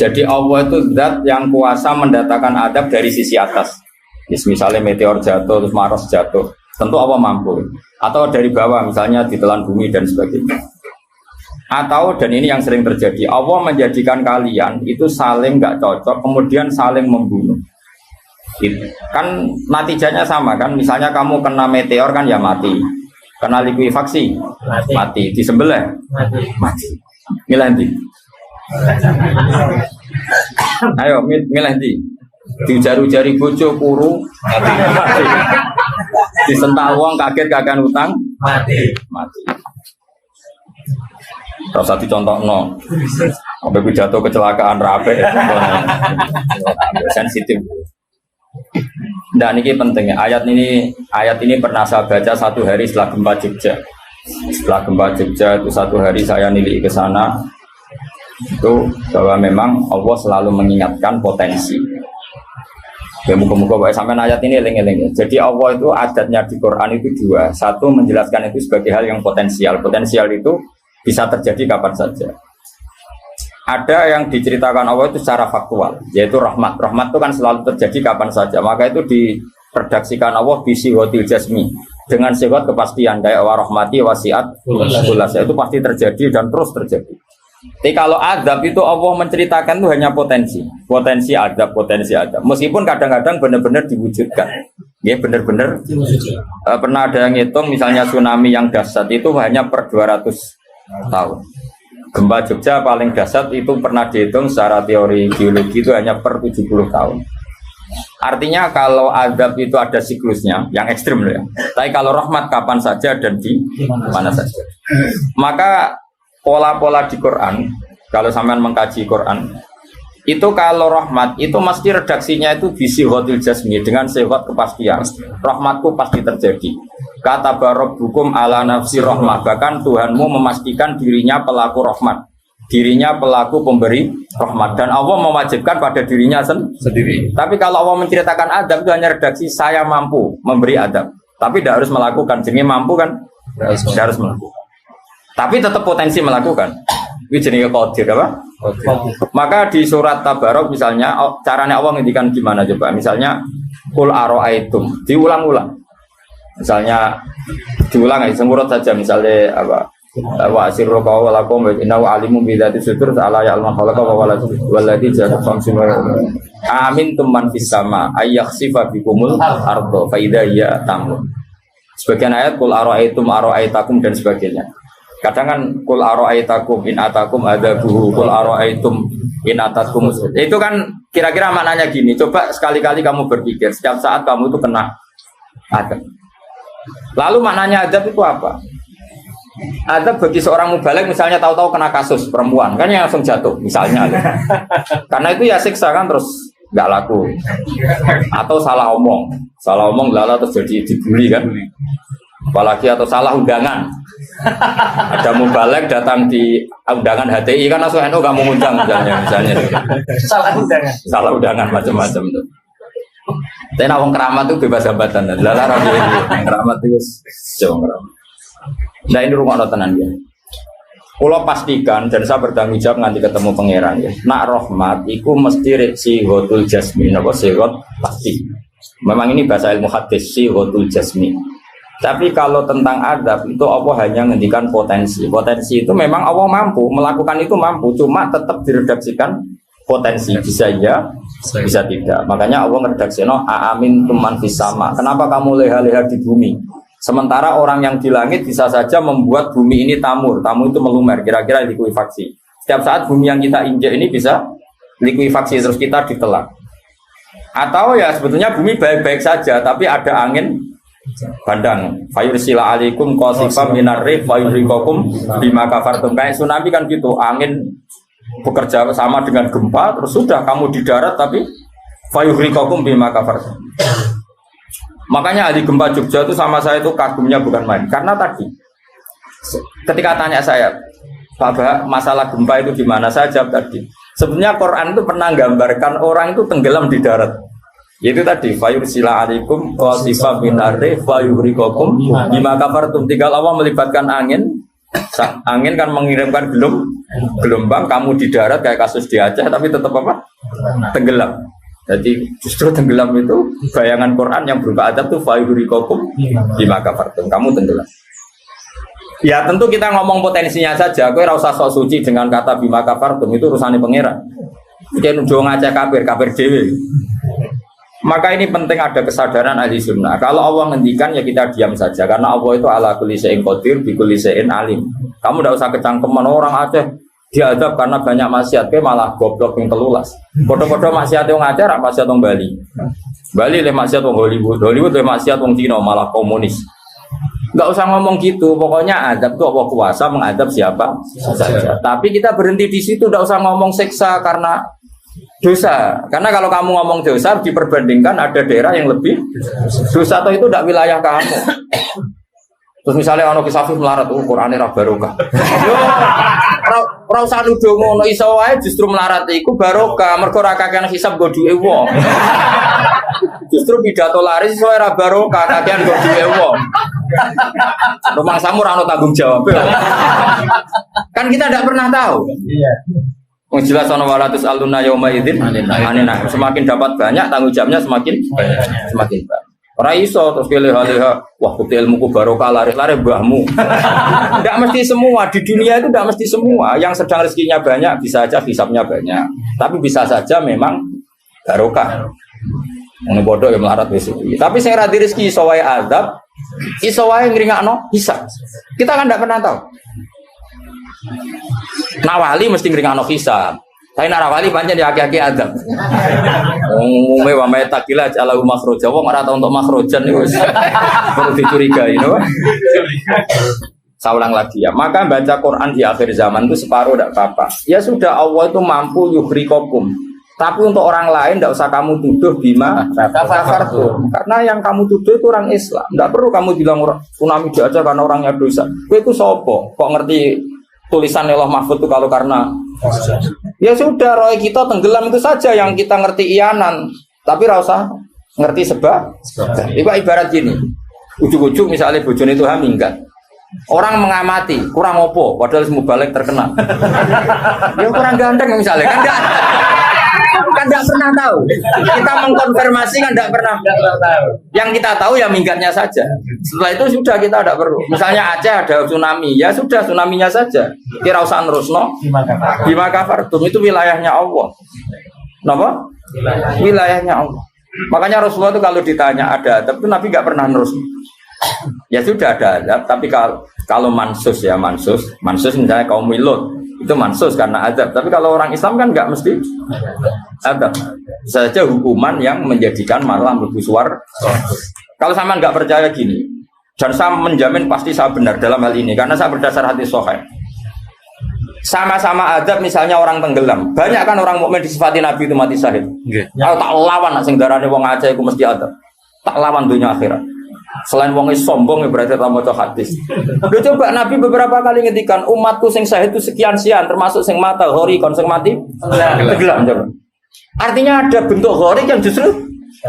Jadi Allah itu zat yang kuasa mendatangkan adab dari sisi atas. Misalnya meteor jatuh, terus Mars jatuh, tentu Allah mampu. Atau dari bawah, misalnya ditelan bumi dan sebagainya. Atau, dan ini yang sering terjadi, Allah menjadikan kalian itu saling nggak cocok, kemudian saling membunuh. Kan natijanya sama kan, misalnya kamu kena meteor kan ya mati, kena likuifaksi mati, disembelih mati. Milih nanti. Ayo milih nanti. Diujar-ujari bojo kuru mati. Disentak wong kaget kagan utang mati. Rasa dicontohno. Sampai pidato kecelakaan rapi. Sensitif. Dan ini pentingnya ayat ini pernah saya baca satu hari setelah gempa Jogja. Setelah gempa Jogja itu satu hari saya nilik ke sana. Itu bahwa memang Allah selalu mengingatkan potensi. Ya muka-muka sampai ayat ini eling-eling. Jadi Allah itu adatnya di Quran itu dua. Satu menjelaskan itu sebagai hal yang potensial. Potensial itu bisa terjadi kapan saja. Ada yang diceritakan Allah itu secara faktual, yaitu rahmat. Rahmat itu kan selalu terjadi kapan saja. Maka itu diredaksikan Allah bisihotil jasmi dengan sifat kepastian kayak warahmati wasiat kulas. Itu pasti terjadi dan terus terjadi. Tapi kalau azab itu Allah menceritakan itu hanya potensi azab. Meskipun kadang-kadang benar-benar diwujudkan, ya benar-benar pernah ada yang hitung misalnya tsunami yang dahsyat itu hanya per 200 tahun. Gempa Jogja paling dahsyat itu pernah dihitung secara teori geologi itu hanya per 70 tahun. Artinya kalau azab itu ada siklusnya yang ekstrim ya. Tapi kalau rahmat kapan saja dan di mana saja. Maka pola-pola di Quran, kalau sampean mengkaji Quran, itu kalau rahmat itu mesti redaksinya itu bisihotil jasmi dengan sifat kepastian. Rahmatku pasti terjadi. Kata barabbukum ala nafsi rahmah, bahkan Tuhanmu memastikan dirinya pelaku rahmat, dirinya pelaku pemberi rahmat, dan Allah mewajibkan pada dirinya sendiri. Tapi kalau Allah menceritakan adab itu hanya redaksi saya mampu memberi adab, tapi tidak harus melakukan. Jenenge mampu kan? Tidak harus melakukan. Tapi tetap potensi melakukan. Ini jenis qadir apa? Maka di surat Tabarok misalnya caranya Allah ngendikan gimana coba? Misalnya qul aro'aitum, diulang-ulang. Misalnya diulang aja semurut saja misalnya apa? Wa asirru qawlakum wa innahu alimun bi dzati sudur ta'ala ya'lamu khalaqa wa walladzi ja'ala khamsin wa amintum man fis sama ayakhsifa bikumul ardo fa idza hiya tamur. Sebagian ayat qul aro'aitakum dan sebagainya. Kadang kan kul aro'aitakum in atakum adabuhu kul aro'aitum in atakum. Itu kan kira-kira maknanya gini. Coba sekali-kali kamu berpikir setiap saat kamu itu kena adab. Lalu maknanya adab itu apa? Adab bagi seorang mubaligh misalnya tahu-tahu kena kasus perempuan kan yang langsung jatuh misalnya. Karena itu ya siksa kan terus nggak laku. Atau salah omong lala terus jadi dibully kan. Apalagi atau salah undangan. Ada mubaligh datang di undangan HTI kan langsung NU gak mau ngundang misalnya. Salah undangan macam-macam tuh. Tapi wong keramat tuh bebas hambatan dan larang keramat itu jauh keramat. Nah ini rumah tenan ya. Kalau pastikan dan saya bertanggung jawab nanti ketemu pangeran ya. Nak rahmat iku mesti sihotul jasmi, apa sihot pasti. Memang ini bahasa ilmu hadis sihotul jasmi. Tapi kalau tentang adab itu Allah hanya menghentikan potensi. Potensi itu memang Allah mampu melakukan itu mampu, cuma tetap diredaksikan potensi bisa ya, bisa tidak. Makanya Allah meredaksikan amin tuman fis sama. Kenapa kamu leha-leha di bumi? Sementara orang yang di langit bisa saja membuat bumi ini tamur. Tamur itu melumer, kira-kira likuifaksi. Setiap saat bumi yang kita injak ini bisa likuifaksi terus kita ditelan. Atau ya sebetulnya bumi baik-baik saja, tapi ada angin bandang fayursila alaikum qasifam minar rih fayurikokum bima kafartum. Kayak tsunami kan gitu, angin bekerja sama dengan gempa, terus sudah kamu di darat tapi fayuhrikakum bima kafartum. Makanya ahli gempa Jogja itu sama saya itu kagumnya bukan main. Karena tadi ketika tanya saya, Pak Bah, masalah gempa itu di mana, saya jawab tadi. Sebenarnya Quran itu pernah gambarkan orang itu tenggelam di darat. Yaitu tadi fayursila alaikum wasifah binarre fayuhrikakum bima kafartum. Tinggal Allah melibatkan angin. Angin kan mengirimkan gelombang, kamu di darat kayak kasus di Aceh tapi tetap apa? Tenggelam. Jadi justru tenggelam itu bayangan Quran yang berupa adab itu fayuhrikakum bima kafartum. Kamu tenggelam. Ya tentu kita ngomong potensinya saja. Kowe ora usah sok suci dengan kata bima kafartum, itu urusane pangeran. Yen udah ngajak kafir dhewe. Maka ini penting ada kesadaran ahli sunnah. Kalau Allah ngendikan ya kita diam saja. Karena Allah itu ala kulli syai'in qadir bi kulli syai'in alim. Kamu tidak usah kecangkeman orang Aceh diadab karena banyak maksiat. Ke malah goblok yang telulas. Podo-podo maksiat yang Aceh rak maksiat yang Bali. Bali le maksiat yang Hollywood. Hollywood le maksiat yang Cina malah komunis. Enggak usah ngomong gitu. Pokoknya adab itu Allah kuasa mengadab siapa saja. Tapi kita berhenti di situ, enggak usah ngomong siksa karena dosa, karena kalau kamu ngomong dosa diperbandingkan ada daerah yang lebih dosa atau itu tidak wilayah kamu. Terus misalnya ono kisah melarat, Qur'ane ra barokah. Yo, ora usah nuduh ngono, iso wae justru melarat iku barokah, mergo ra kakean hisab go duwe wong. Justru pidato laris iso ra barokah, kakean go duwe wong. Rumah samu ora ono tanggung jawab. Kan kita tidak pernah tahu. Iya. Jelas ono walatus aluna yauma idzin anina. Semakin dapat banyak tanggung jawabnya semakin banyak. Ora iso terus leha-leha wah kutu ilmuku barokah lari-lari mbahmu. Enggak mesti semua di dunia itu enggak mesti semua. Yang sedang rezekinya banyak bisa aja hisabnya banyak. Tapi bisa saja memang barokah. Ngono bodoh ya melarat wis. Tapi sing ra di rezeki iso wae azab, iso wae ngringakno hisab. Kita kan enggak pernah tahu. Nawali mesti ngeringano hisab. Tapi narawali pancen ya aki-aki adab. Umume wa matakila ala makhraja. Wong ora tau untuk makhrajan niku wis perlu dicurigai, no? Saya ulang lagi ya. Maka baca Quran di akhir zaman itu separuh tidak apa-apa. Ya sudah, Allah itu mampu yuhrikokum. Tapi untuk orang lain tidak usah kamu tuduh bima kafartum. Karena yang kamu tuduh itu orang Islam. Tidak perlu kamu bilang tsunami aja karena orangnya dosa. Kowe itu sopo? Kok ngerti tulisan Allah Mahfud itu kalau karena ya sudah, roh kita tenggelam itu saja yang kita ngerti iyanan, tapi rasa ngerti sebab. Ibarat gini, ujuk-ujuk misalnya bojone itu minggat, orang mengamati kurang opo, padahal semua balik terkenal. Ya kurang ganteng misalnya, kan enggak pernah tahu. Kita mengkonfirmasi kan enggak pernah tahu. Yang kita tahu ya minggatnya saja. Setelah itu sudah kita tidak perlu. Misalnya Aceh ada tsunami, ya sudah tsunaminya saja. Kira usah nerusno. Bima kafartum itu wilayahnya Allah. Napa? Wilayahnya Allah. Makanya Rasulullah itu kalau ditanya ada adab itu Nabi enggak pernah nerus. Ya sudah ada adab, tapi kalau mansus misalnya kaum Milot itu mansus karena adab. Tapi kalau orang Islam kan nggak mesti adab. Bisa saja hukuman yang menjadikan malah mlebu swarga. Kalau sama nggak percaya gini, dan saya menjamin pasti saya benar dalam hal ini karena saya berdasar hadis sahih. Sama-sama adab, misalnya orang tenggelam. Banyak kan orang mukmin disifati Nabi itu mati syahid. Kalau tak lawan nak sing darane wong Aceh iku mesti adab. Tak lawan dunia akhirat. Selain wong sombong ya berarti tak maca hadis. Lho coba Nabi beberapa kali ngendikan umatku sing syahid itu sekian termasuk sing mata ghori kon sing mati tenggelam coba. Artinya ada bentuk ghori yang justru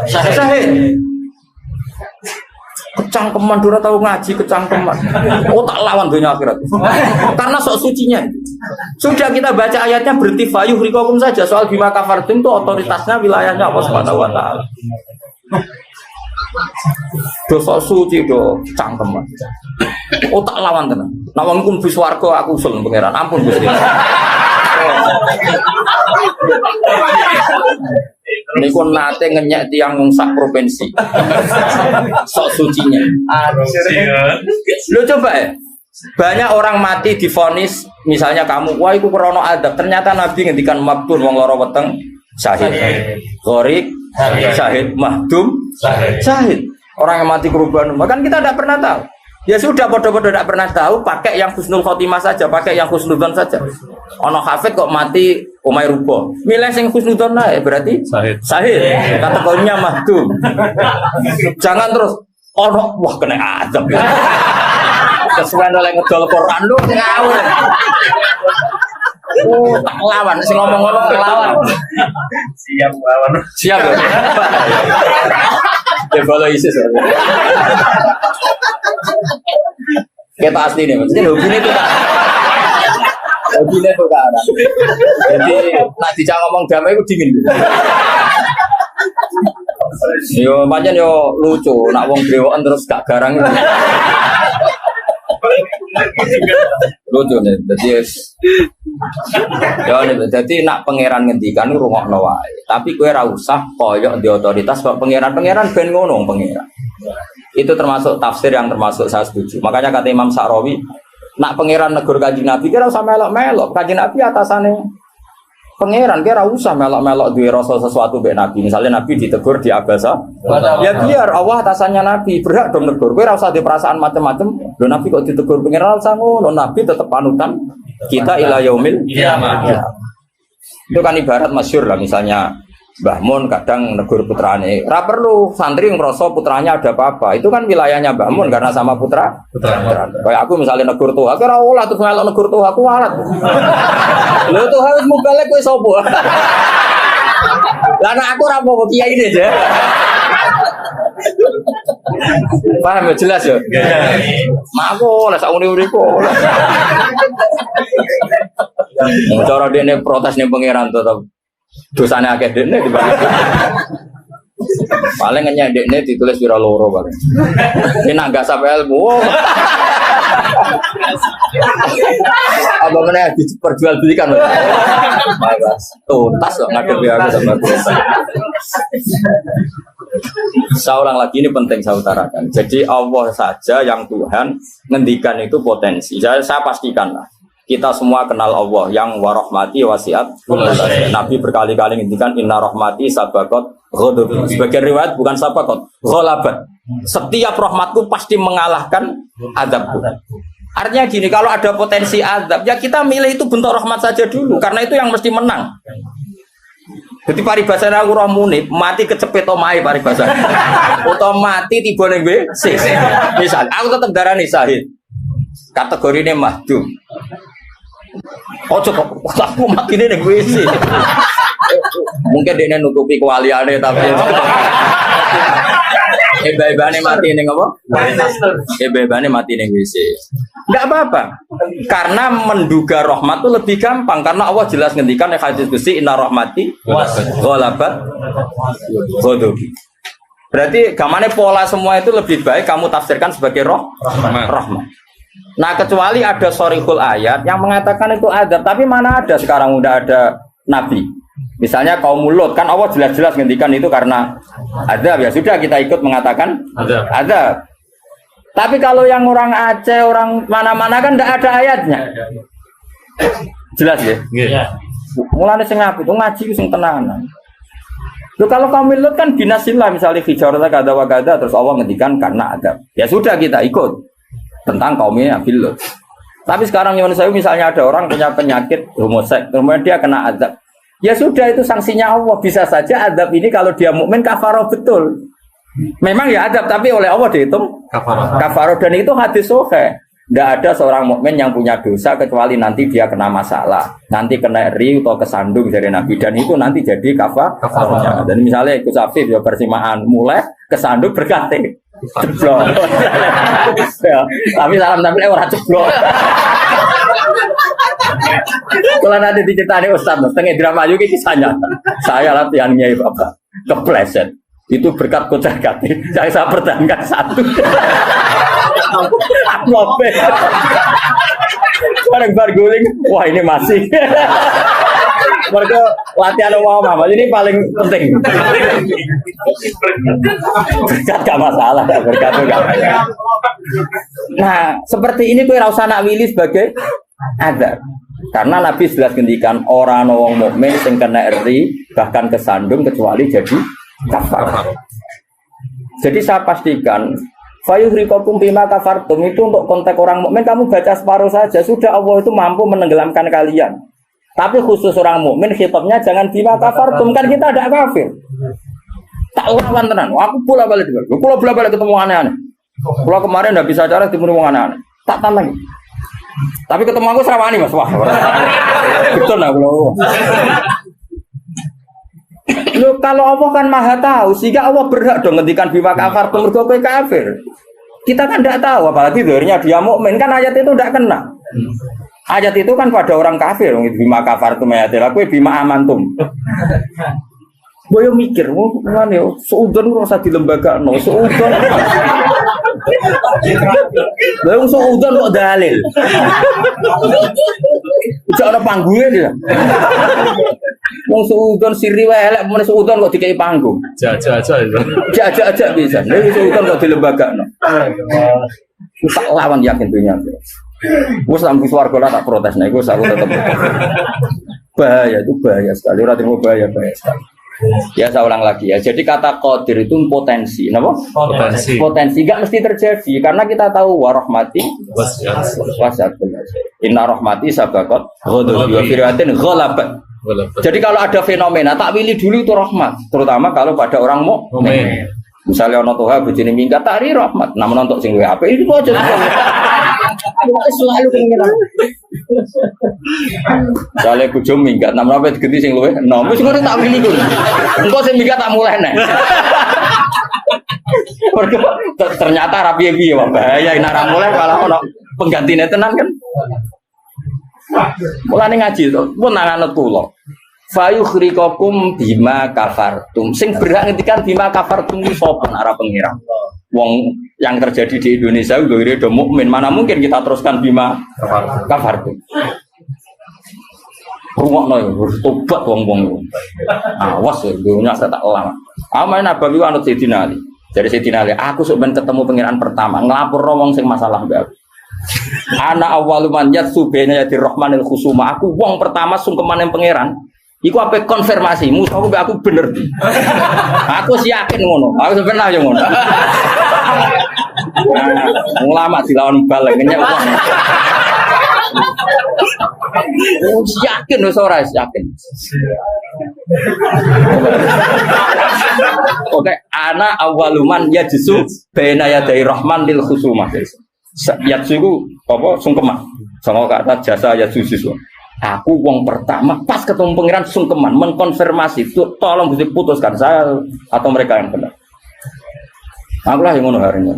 syahid. Kecangkeman dora tahu ngaji kecangkeman. Oh tak lawan dunia akhirat. Karena sok sucinya. Sudah kita baca ayatnya berarti fayuhrikakum saja. Soal bima kafartum itu otoritasnya wilayahnya Allah Subhanahu wa taala. Dosa suci do cangkeman. Oh tak lawan tenan. Nek wong iku mlebu swarga aku usul pangeran. Ampun Gusti. Niku nate ngenyek tiang wong sak provinsi. Sok sucinya. Lu coba ya. Banyak orang mati divonis misalnya kamu wah iku krana adab. Ternyata Nabi ngendikan mabtun wong lara weteng syahid. Gharik syahid, mahdum syahid. Orang yang mati korban, bahkan kita tidak pernah tahu. Ya sudah, bodoh-bodoh tidak pernah tahu, pakai yang husnul khotimah saja, pakai yang husnudzon saja. Ono hafid kok mati umay rubo. Milih sing husnudzon ae berarti sahid. Kategorinya mahdum. Jangan terus ono wah kena azab. Kesuwen oleh ngedol Quran lu ngawur. Tak lawan sing ngomong-ngomong lawan. Siap lawan. Siap. Ya follow ISIS. Kita asli nih, maksudnya hobinya itu kan. Hobinya itu kan. Jadi nak dijak ngomong damai itu dingin. Yo pancen yo lucu, nak wong brewokan terus gak garang. Lucu nih, jadi nak pangeran ngendikan rungokno wae. Tapi kowe ora usah koyo di otoritas kok pangeran ben ngono pangeran. Itu termasuk tafsir yang termasuk saya setuju. Makanya kata Imam Sa'rawi, nak pangeran negur Kanjeng Nabi kira usah melok-melok. Kanjeng Nabi atasane pangeran kira usah melok-melok duwe rasa sesuatu mbek Nabi. Misalnya Nabi ditegur di Abasa, ya biar Allah atasannya Nabi, berhak dong negur. Kowe ora usah di perasaan macam-macam. Lho Nabi kok ditegur pangeran usah ngono. Nabi tetap panutan kita ila yaumil qiyamah. Itu kan ibarat masyhur lah, misalnya Mbah Mun kadang negur putrane. Ora perlu santri ngrasa putranya ada apa-apa. Itu kan wilayahnya Mbah Mun karena sama putra. Kayak aku misalnya negur tuh, aku ora oleh terus melok negur tuh, aku walat. Lho tuh harus mubalek kowe sapa? Lah nek aku ora apa kiai ini aja. Paham ya jelas ya? Mak aku oleh sak urip-uripku. Cara dene protes ning pangeran tetep dosanya akeh dekne dibanding. Paling ngenyek dekne ditulis pira loro paling. Ini nak gak sampai ilmu. Apa meneh diperjualbelikan. Tuntas kok ngadepi aku sama dosa. Saya ulang lagi, ini penting saya utarakan. Jadi Allah saja yang Tuhan ngendikan itu potensi. Saya pastikan lah. Kita semua kenal Allah yang warahmati wasiat. Nabi berkali-kali ngendikan inna rahmati sabaqat ghadab. Sebagian riwayat bukan sabaqat, ghalabat. Setiap rahmatku pasti mengalahkan azabku. Artinya gini, kalau ada potensi azab, ya kita milih itu bentuk rahmat saja dulu, karena itu yang mesti menang. Jadi paribasane aku roh munib, mati kecepet omahe paribasane. Utawa mati tiba ning WC. Misal aku tetap darani syahid. Kategorine mahdum. Ojo kok aku matine ning WC. Mungkin dia nutupi kewaliane tapi ebebane mati ning apa? Ebebane mati ning WC. Enggak apa-apa. Karena menduga rahmat itu lebih gampang karena Allah jelas ngendikan hadis qudsi inna rahmati ghalabat ghadabi. Berarti gamane pola semua itu lebih baik kamu tafsirkan sebagai rahmat. Nah kecuali ada sorihul ayat yang mengatakan itu azab, tapi mana ada sekarang udah ada nabi. Misalnya kaum Lut kan Allah jelas-jelas ngendikan itu karena azab, ya sudah kita ikut mengatakan azab. Tapi kalau yang orang Aceh, orang mana-mana kan tidak ada ayatnya. Jelas ya? Iya. Mulane sing apik itu ngaji sing tenanan. Loh kalau kaum Lut kan binasillah misalnya hijarata kada wa kada terus Allah ngendikan karena azab. Ya sudah kita ikut tentang kaumnya Nabi Lut. Tapi sekarang yang saya misalnya ada orang punya penyakit homoseks, kemudian dia kena azab. Ya sudah itu sanksinya Allah. Bisa saja azab ini kalau dia mukmin kafarah betul. Memang ya azab tapi oleh Allah dihitung kafarah dan itu hadis sahih. Tidak ada seorang mukmin yang punya dosa kecuali nanti dia kena masalah, nanti kena riu atau kesandung dari Nabi dan itu nanti jadi kafarahnya. Dan misalnya ikut Afif ya persimaan mulai kesandung berganti. Ceblok. Ya, tapi salam tampil orang ceblok. Kalau nanti diceritani Ustaz, setengah drama juga kisahnya. Saya latihan nyai Bapak, kepleset. Itu berkat kocar kati. Saya pertahankan satu. Aku apa? Bareng barguling. Wah ini masih. Mereka latihan mama ini paling penting. Berkat gak masalah, berkat gak masalah. Nah, seperti ini kowe ora usah nak wilih sebagai azab. Karena Nabi jelas ngendikan orang wong mukmin sing kena eri bahkan kesandung kecuali jadi kafar. Jadi saya pastikan Fayuhrikukum bima kafartum itu untuk konteks orang mukmin kamu baca separuh saja sudah Allah itu mampu menenggelamkan kalian. Tapi khusus orang mukmin khitabnya jangan bima kafartum kan kita ada kafir. Tak lawan tenan. Aku bola-balik juga. Aku bola-balik ketemu aneh-aneh. Kalau kemarin enggak bisa cara ketemu wong aneh-aneh. Tak tantang. Tapi ketemu aku serawani Mas. Wah. Betul lah kalau. Loh, kalau Allah kan maha tahu, sehingga Allah berhak dong ngendikan bima kafar mergo kowe kafir. Kita kan tidak tahu, apalagi dirinya dia mukmin kan ayat itu tidak kena. Ayat itu kan pada orang kafir, bima kafar tu mayatil, kowe bima amantum. Boyo mikir, ngene yo, seudon ora usah dilembagakno, seudon. Lah wong seudon kok dalil. Ujak ana panggunge dia. Wong seudon siri wae elek men seudon kok dikei panggung. Jajak bisa. Nek seudon kok dilembagakno. Tak lawan yakin dunia. Wes lampu swarga lah tak protes nek iku aku tetep. Bahaya itu bahaya sekali, ora terima bahaya sekali. Ya saya ulang lagi ya. Jadi kata qadir itu potensi, napa? Potensi. Potensi enggak mesti terjadi karena kita tahu warahmati wasyatul. Inna rahmati sabaqat ghadabi wa firatin ghalabat. Jadi kalau ada fenomena tak pilih dulu itu rahmat, terutama kalau pada orang mukmin. Misalnya ana toha bojone minggat tari rahmat, namun untuk sing luwih apik itu aja. Selalu pengen. Kalau bojo minggat, namun apa diganti sing luwih? Nah, wis ngono tak pilih kuwi. Engko sing minggat tak mulai nek. Ternyata rapi-piye wae bahaya nek ora mulai kalau ono penggantine tenan kan. Mulane ngaji to, pun nang anut kula. Fayukhriqukum bima kafartum. Sing berhak ngendikan bima kafartum iki sapa arah pengiran. Wong yang terjadi di Indonesia udah do mukmin, mana mungkin kita teruskan bima kafartum. Rungokno yo tobat wong-wong. Awas yo dunya saya tak lama. Amain Nabawi anut Sayyidina Ali. Dari Sayyidina Ali, aku sok ben ketemu pengiran pertama, nglapurno wong sing masalah mbak aku. Ana awwaluman yatsu baina yadir rahmanil khusuma. Aku wong pertama sungkeman yang pangeran. Iku apa konfirmasi, musuhku mbek aku bener. Aku sih yakin ngono. Aku sebenarnya yo ngono. Ulama dilawan balik ngenyek wong. Yakin wis ora yakin. Oke, ana awaluman yajsu baina yadir rahman lil khusuma. Yatsu iku apa sungkeman. Sama kata jasa yatsu siswa. Aku wong pertama pas ketemu pangeran sungkeman mengkonfirmasi itu tolong bisa putuskan saya atau mereka yang benar. Aku lah yang ngono hari ini.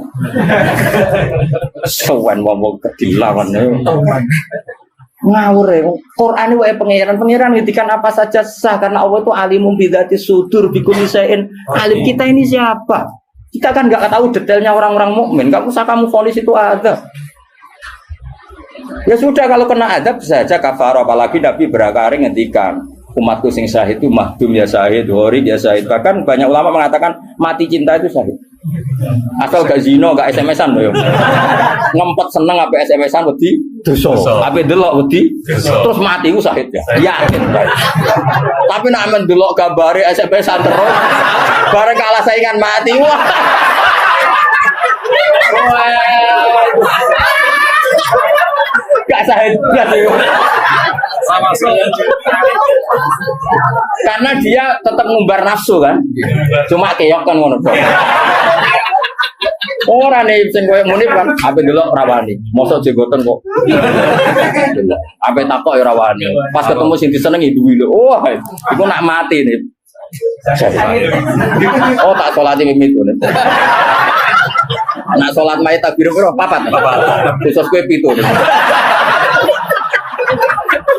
Sowan wong kedilawan ngawur ya. Quran ini wae pangeran ngitikan apa saja sah karena Allah itu alimum bidzati sudur bikulli syai'in. Alim kita ini siapa? Kita kan enggak tahu detailnya orang-orang mukmin. Enggak usah kamu vonis itu ada. Ya sudah kalau kena adab saja kafar, apalagi Nabi berakari ngendikan umatku sing syahid itu mahdum ya syahid, hori ya syahid. Bahkan banyak ulama mengatakan mati cinta itu syahid. Asal gak zino, gak SMS-an loh. Ngempet seneng apa SMS-an wedi dosa. Apa delok wedi terus mati ku syahid ya. Yakin. Tapi nek men delok gambare SMS-an terus bareng kalah saingan mati. Wah. Gak syahid sama karena dia tetap ngumbar nafsu kan, cuma keok kan ngono. Orang nih sing koyo muni kan, ape delok rawani, mosok jegoten kok. Ape takok ya rawani. Pas ketemu sing disenengi duwi lho. Oh, iku nak mati nih. Oh tak salati mimit ngono. Nak salat mayit takbir piro? Papat. Khusus kowe 7.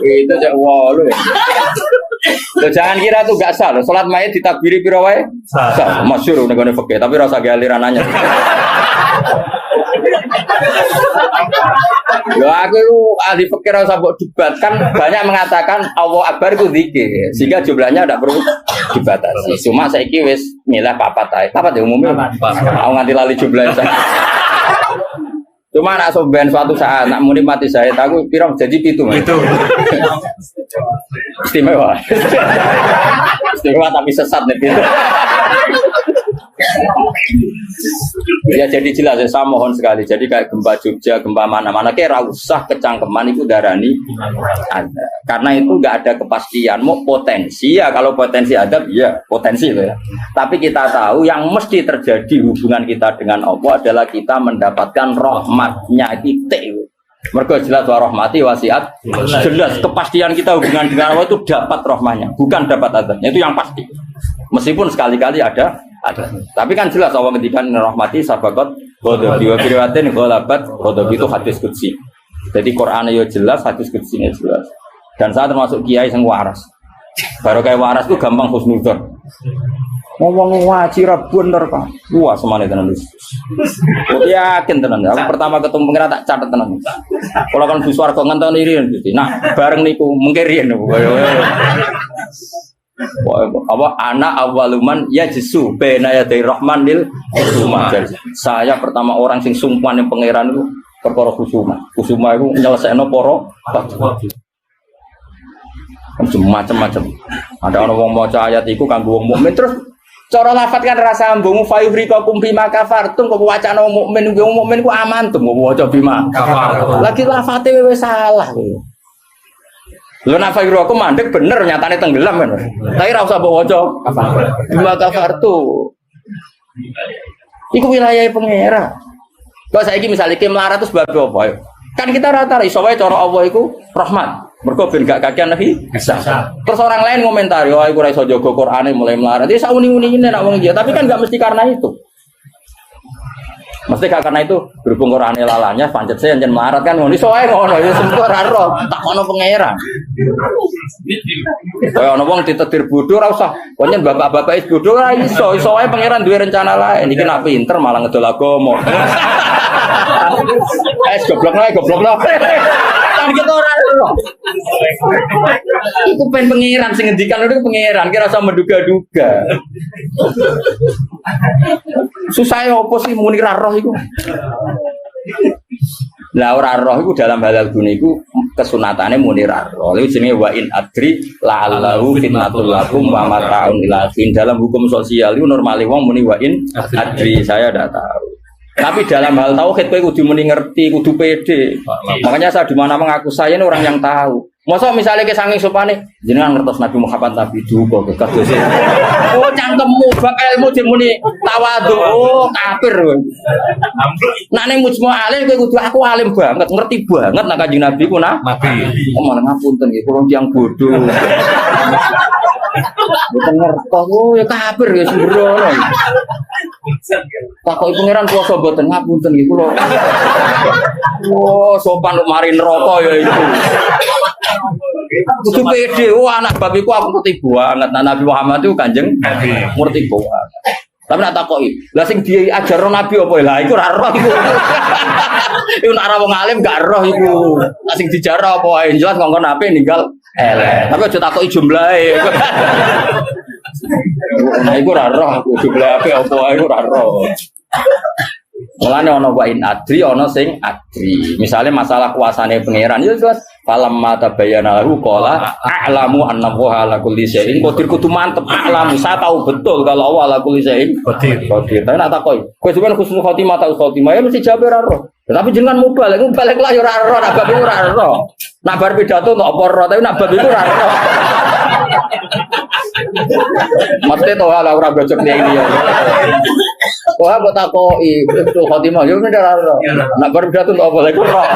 Itu cek walu. Loh, jangan kira tuh gak sah loh. Salat mayit ditakbiri piro wae? Sah. Masyhur nek ngene fikih, tapi rasa aliran anyar. Loh aku ahli fikih rasa mbok debat kan banyak mengatakan Allah Akbar itu zikir. Sehingga jumlahnya tidak perlu dibatasi. Cuma saiki wis milah papat ae. Papat ya umumnya. Aku nganti lali jumlahnya. Cuma nak soben suatu saat nak muni mati saya aku pirang jadi itu. Istimewa. Istimewa tapi sesat nih itu. Ya jadi jelas ya, saya mohon sekali. Jadi kayak gempa Jogja, gempa mana-mana kayak usah kecangkeman itu darani ada. Karena itu nggak ada kepastian. Mau potensi ya, kalau potensi ada ya potensi loh ya. Tapi kita tahu yang mesti terjadi hubungan kita dengan Allah adalah kita mendapatkan rahmatnya titik. Mergo jelas wa rahmati wasiat. Jelas kepastian kita hubungan dengan Allah itu dapat rahmatnya, bukan dapat azabnya. Itu yang pasti. Meskipun sekali-kali ada. Tapi kan jelas Allah ngendikan rahmati sabaqat ghadabi wa firiwatin ghalabat ghadabi itu hadis qudsi. Jadi Quran yo jelas, hadis qudsinya jelas. Dan saya termasuk kiai sing waras. Baru kayak waras itu gampang husnudzon. Ngomong wajib bener Pak. Wah semane tenan wis. Yakin tenan. Aku pertama ketemu pengira tak catet tenan. Kalau kan Gus Warga ngenteni riyen gitu. Nah, bareng niku mengke riyen. Apa anak awaluman ya jesu bena ya dari Rahman lil khusuma. Saya pertama orang sing sumpah yang pangeran itu perkara khusuma. Khusuma itu nyelesaikno para macam-macam. Ada orang wong maca ayat iku kanggo wong mukmin terus cara lafat kan rasa ambung fayuhrikakum bima kafartum kok wacana wong mukmin ku aman tuh mau waca bima kafartum. Lagi lafate wis salah kowe. Lho nek fayuhrikakum mandek bener nyatane tenggelam kan. Tapi ora usah mbok waca bima kafartum. Iku wilayahe pangeran. Kok saiki misale ki melarat terus sebab apa? Kan kita rata iso wae cara Allah iku rahmat. Mergo ben gak kakean nabi bisa. Terus orang lain komentari, "Oh, iku ora iso jaga Qur'ane mulai melarat." Iki sauni-unine nek wong iki, tapi kan enggak mesti karena itu. Mesti gak karena itu berhubung Qur'ane lalanya pancet saya njen melarat kan ngono iso wae ngono ya semua ora roh, tak ono pangeran. Kaya ono wong ditetir bodho ora usah. Konyen bapak-bapak is bodho ora iso wae pangeran duwe rencana lain. Iki nak pinter malah ngedol agama. Goblok lah. Kan kita ora roh. Iku pen pangeran sing ngendikan itu pangeran, kira usah menduga-duga. Susah ya opo sih muni ra roh iku. Lah ora roh iku dalam halal dunia iku kesunatane muni ra roh. Lha jenenge wa in adri la'allahu fitnatul lakum wa mata'un ila fin. Dalam hukum sosial itu normale wong muni wa in adri, saya ndak tahu. Tapi dalam hal tauhid kowe kudu muni ngerti, kudu pede. Makanya saya di mana mengaku saya ini orang yang tahu. Masa misalnya ke saking sopane jenengan ngertos Nabi Muhammad Nabi juga kados. Oh cangkemmu bak ilmu dimuni tawadhu. Oh kafir kowe. Nek ning mujma alim kowe kudu aku alim banget, ngerti banget nek Kanjeng Nabi ku Nabi. Oh malah ngapunten nggih kula tiyang bodho. Mboten ngertos oh ya kafir ya sembrono. Takoki pangeran kuwasa mboten ngapunten nggih kula. Oh sopan kok mari neraka ya itu. Kudu pede, anak babiku aku ngerti banget. Nabi Muhammad itu Kanjeng Nabi ngerti banget. Tapi nak takoki, lah sing diajarno Nabi apa lah iku ora roh iku. Iku nek ora wong alim gak roh iku. Lah sing dijarah apa ae jelas kongkon Nabi ninggal elek. Tapi aja takoki jumlahe. Nah iku ora roh jumlahe apa ae iku ora roh. Mulane ana wa in adri ana sing adri. Misale masalah kuasane pangeran ya jelas falam mata bayana lahu qala a'lamu anna wa ala kulli syai'in qadir kudu mantep a'lamu saya tahu betul kalau Allah ala kulli syai'in qadir. Tapi nak takoki kowe sampeyan husnul khotimah ta khotimah ya mesti jawab ora roh. Tapi jenengan mubalik lah ya ora roh, nak bab iku ora roh. Nak bar pidato kok apa roh, tapi nak bab iku ora roh. Mesti to ala ora gojok ini ya. Wah, buat aku itu khotimah, ya bener roh. Nak bar pidato kok apa lagi roh.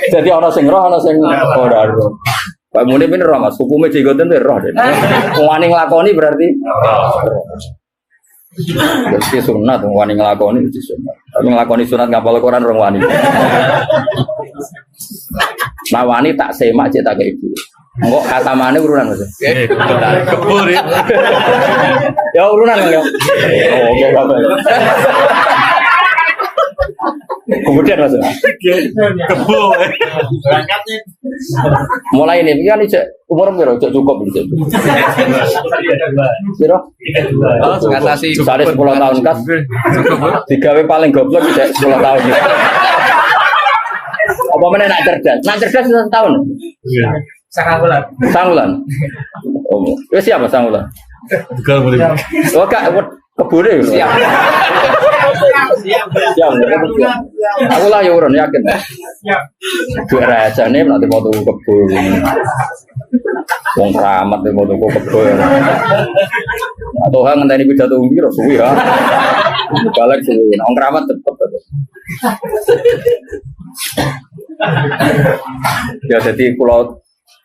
Jadi ana sing roh, ana sing ora roh. Pak muni bener roh Mas, hukume jigoten roh. Wani nglakoni berarti jadi sunat, wani nglakoni itu sunat. Tapi nglakoni sunat ngapal Quran rong wani. Nah wani tak semak cek tak ke ibu. Engko katamane urunan Mas. Kebur ya. Ya urunan ya. Oh, oke Bapak. Kemudian Mas. Kebur. Berangkatnya. Mulai ini kan umur berapa cukup gitu. Berapa? Oh, ngatasi 10 tahun kas. Digawe paling goblok tidak 10 tahun. Apa meneh nak cerdas? Nak cerdas 1 tahun. Iya. Sangulan. Oh, wis siapa sangulan? Bukan boleh. Oh, Kak, kebun kebune. Siap. Aku lah ya urun yakin. Siap. Dua rasane nanti mau tuku kebun. Wong keramat mau tuku kebun. Atau hang ngenteni pidato piro suwi ya. Balik suwi. Wong keramat tetep. Ya jadi kalau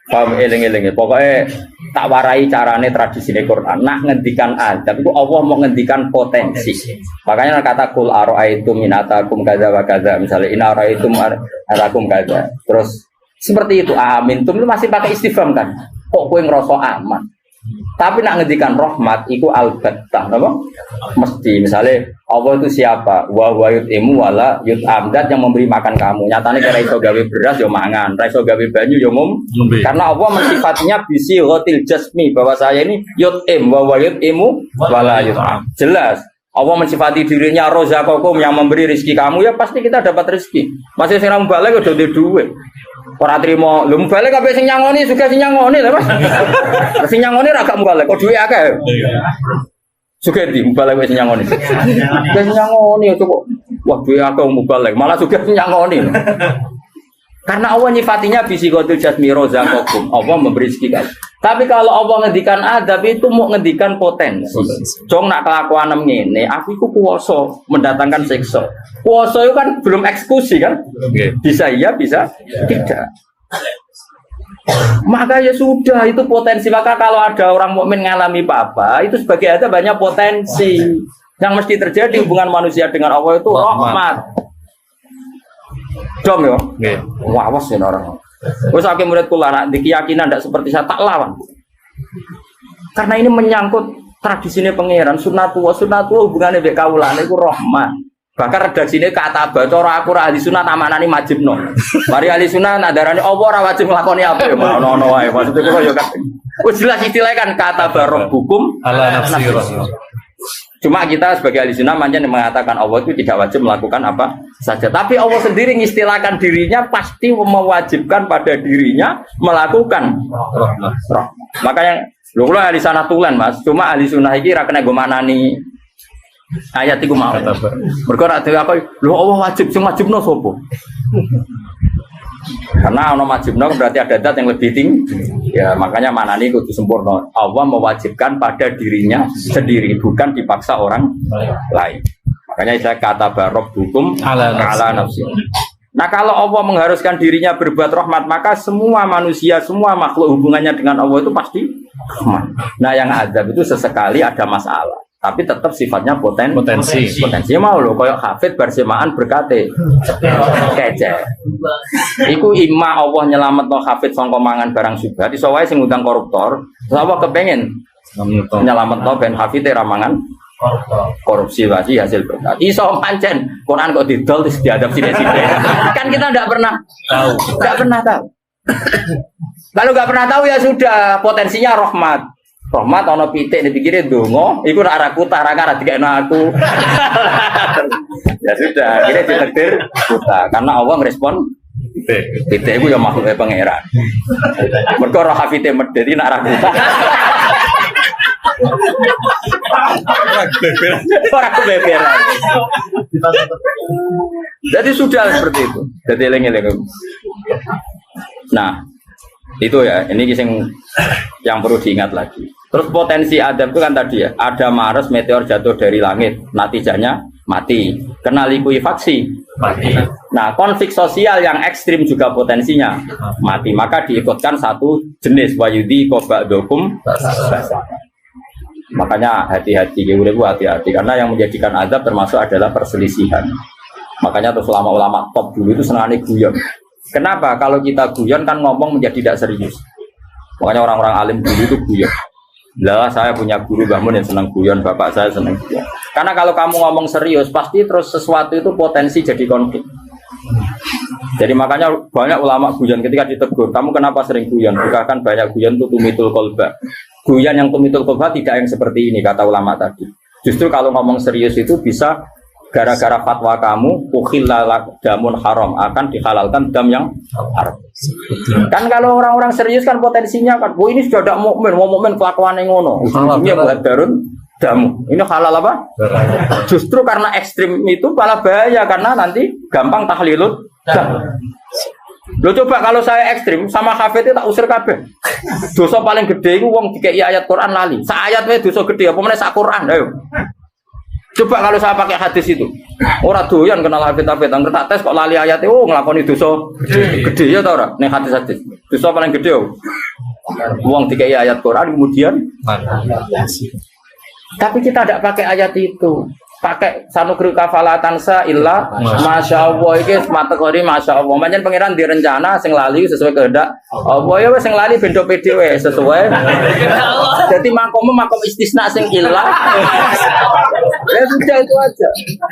paham eling-eling pokoknya tak warai carane tradisi Quran nak ngendikan adab itu Allah mau ngendikan potensi. Makanya kata kul ara'aitum minatakum kadza wa kadza misalnya in ara'aitum arakum kadza. Terus seperti itu amin itu masih pakai istifham kan. Kok kowe ngrasa aman. Tapi nak ngendikan rahmat iku albattah napa? Mesti misalnya Allah itu siapa? Wa yut'imu wala yut'am, zat yang memberi makan kamu. Nyatane kira iso gawe beras yo mangan, ra iso gawe banyu yo karena Allah mensifatinya bisi ghatil jasmi bahwa saya ini yut'im wa yut'imu wala yut'am. Jelas Allah mensifati dirinya rozaqakum yang memberi rezeki kamu ya pasti kita dapat rezeki. Masih sing ra balik udah duwe. Ora trimo, lho balik kabeh sing nyangoni juga sing nyangoni lho Mas. Sing nyangoni ra gak balik, kok duwe akeh. Suka di balik sing nyangoni. Sing nyangoni kok wah duwe akeh balik, malah juga sing nyangoni. Karena Allah nyifatinya bisikotul jasmi rozaqakum. Allah memberi rezeki kan. Tapi kalau Allah ngendikan adab itu mau ngendikan potensi. Jong nak kelakuan ngene, aku iku kuwasa mendatangkan siksa. Kuwasa itu kan belum eksekusi kan? Bisa iya, bisa tidak. Maka ya sudah itu potensi. Maka kalau ada orang mukmin ngalami apa-apa, itu sebagai adab banyak potensi. Yang mesti terjadi hubungan manusia dengan Allah itu rahmat. Dom yo, wawas ya orang. Wes akeh murid kula nak di keyakinan tidak seperti saya tak lawan. Karena ini menyangkut tradisinya pangeran sunatullah hubungannya dengan kaulan itu rahmat. Bahkan redaksine kata bacara aku ra ahli sunah tamanani majibno. Mari ahli sunah nadarane apa ora wajib nglakoni apa ya ono wae. Maksudnya kula yo kan. Wis jelas istilah kan kata barok hukum ala nafsi. Cuma kita sebagai ahli sunnah mengatakan Allah itu tidak wajib melakukan apa saja. Tapi Allah sendiri mengistilahkan dirinya pasti mewajibkan pada dirinya melakukan rahmat. Makanya lho kula ahli sanah tulen Mas. Cuma ahli sunnah iki ra kena go manani ayat iku mau. Mergo ra dhewe apa lho Allah wajib sing wajibno sapa? Karena ono wajibno berarti ada zat yang lebih tinggi. Ya makanya manani kudu sempurna. Allah mewajibkan pada dirinya sendiri, bukan dipaksa orang lain. Makanya saya kata barok hukum ala nafsi. Nah kalau Allah mengharuskan dirinya berbuat rahmat, maka semua manusia, semua makhluk hubungannya dengan Allah itu pasti rahmat. Nah yang azab itu sesekali ada masalah, tapi tetap sifatnya potensi mau loh, kayak hafid bersemaan berkate kece. Iku imma Allah nyelametno hafid sangka mangan barang syubhat, iso wae sing ngundang koruptor, apa kepengen nyelametno ben hafid ra mangan korupsi wasi hasil berkat. Iso pancen Quran kok didol terus diadab sithik-sithik. Kan kita enggak pernah tahu. Kalau enggak pernah tahu ya sudah, potensinya rahmat. Rahmat ana pitik dipikire ndonga, iku nek arah kutah ra kara dikekno aku. Ya sudah, akhirnya ditakdir buta karena Allah ngerespon pitik iku ya makhluk pangeran. Mergo roh hafite medheti nek arah kutah. Orang kebeberan. Jadi sudah seperti itu. Jadi eling-eling. Nah, itu ya. Ini yang perlu diingat lagi. Terus potensi adab itu kan tadi ya. Ada Mars meteor jatuh dari langit. Natijanya mati. Kena likuifaksi mati. Nah, konflik sosial yang ekstrim juga potensinya mati. Maka diikutkan satu jenis wayudi kobadokum. Makanya hati-hati, hati-hati karena yang menjadikan azab termasuk adalah perselisihan. Makanya terus ulama-ulama top dulu itu senangnya guyon. Kenapa? Kalau kita guyon kan ngomong menjadi tidak serius. Makanya orang-orang alim dulu itu guyon. Lah saya punya guru bangun yang senang guyon, bapak saya senang guyon. Karena kalau kamu ngomong serius pasti terus sesuatu itu potensi jadi konflik. Jadi makanya banyak ulama guyon ketika ditegur, kamu kenapa sering guyon? Bukan banyak guyon itu tumitul kolba. Guyon yang tumitul kolba tidak yang seperti ini kata ulama tadi. Justru kalau ngomong serius itu bisa gara-gara fatwa kamu ukhillalak damun haram, akan dihalalkan dam yang haram. Kan kalau orang-orang serius kan potensinya kan, ini sudah tidak mukmin, mau mukmin kelakuan yang ngono. Ujungnya buat darun damu. Ini halal apa? Justru karena ekstrim itu malah bahaya karena nanti gampang tahlilut. Lo coba kalau saya ekstrim sama hafid itu tak usir kabeh. Dosa paling gede itu wong dikei ayat Quran lali. Sa ayat wae dosa gede apa meneh sak Quran ayo. Coba kalau saya pakai hadis itu. Ora doyan kenal hafid-hafid, angger tak tes kok lali ayat oh nglakoni dosa gede ya ta ora? Ning hadis-hadis. Dosa paling gede yo. Wong dikei ayat Quran kemudian tapi kita tidak pakai ayat itu. Pakai sanukri kafalatan sa illa masya Allah ini materi masya Allah. Macam pangeran direncana sing lali sesuai kehendak Allah ya sing lali bendo PDW sesuai. Jadi makom istisna sing illa. Ya sudah itu aja.